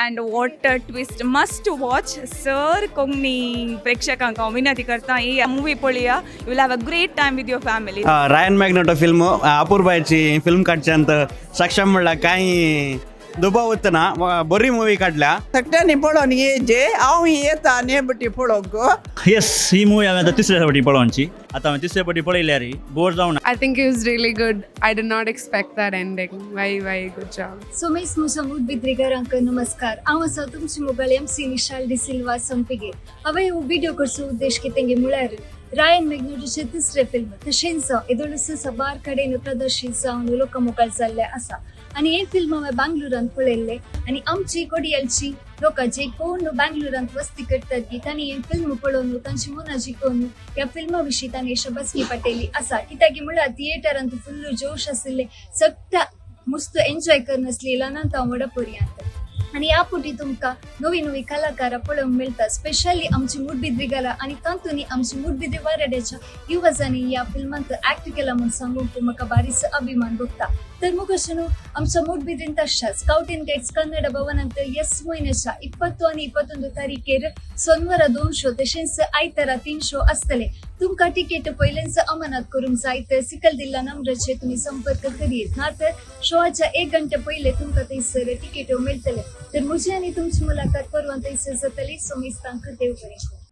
And what twist must watch sir Konkani प्रेक्षकांक विनंती करता ही मूवी पळया you will have a great time with your family. रायन magneto film अपूर्बाची film काडच्यांत सक्षम म्हणल्यार कांय दुबाव उरतना बरी मुवी काडल्या. सगळ्यांनी पळोवन येजे हांव येता नेबटी पळोवंक. येस ही मूवी हांवें आतां तिसऱ्या फावटी पळोवची. आतां हांवें तिसऱ्या फावटी पळयल्या रे बोर जावं ना. I think it was really good. I did not expect that ending. Very good job. Somesh मुसमूद बिद्रीकरांक नमस्कार. हांव आसा तुमची मोबायल MC निशाल डी सिल्वा संपेगे. हांवें हो व्हिडिओ करचो उद्देश कितें म्हळ्यार रायन मॅग्नेटोचे तिसरे फिल्म तशेंच येदोळस बार कडेन प्रदर्शीत जावन लोकमुखार जाल्ले आसा आनी हे फिल्म हांवें बांगलुरांत पळयल्ले आनी आमची कोडियलची लोकां जे कोण बांगलुरांत वस्ती करतात की तांणी हे फिल्म पळोवन तांची मनां जिखून ह्या फिल्मा विशीं तांणी शबासकी पाटयली आसा. कित्याक म्हळ्यार थिएटरांत फुल्ल जोश आशिल्ले सगळ्या मस्त एन्जॉय करनासली ल्हानांत व्हडा पर्यंत. आणि ह्या पोटी तुमकां नवी नवी कलाकारां पळोवंक मेळटा स्पेशली आमची मूडबिद्रीकारां आनी तातूंनी आमची मूडबिद्री वाड्याच्या युवजांनी ह्या फिल्मांत ऍक्ट केला म्हूण सांगूंक म्हाका बारीस अभिमान भोगता. तर मुखार न्हू आमच्या मूडबिद्रीन तशाच स्काउट एंड गायड्स कन्नड भवनांत ह्या म्हयन्याच्या 20 आनी 21 तारखेर सोनवारा 2 शो तशेंच आयतारा 3 शो आसतले. तुमकां तिकेट पयलेच अमानत करूंक जाय तर सिकल दिल्ल्या नंबराचेर तुम्ही संपर्क करीत ना तर शोच्या 1 घंटे पयले तुमकां थंयसर तिकेट मेळटले. तर म्हजी आनी तुमची मुलाकात परवां थंयसर जातली. सो मेस्तांक देव बरें.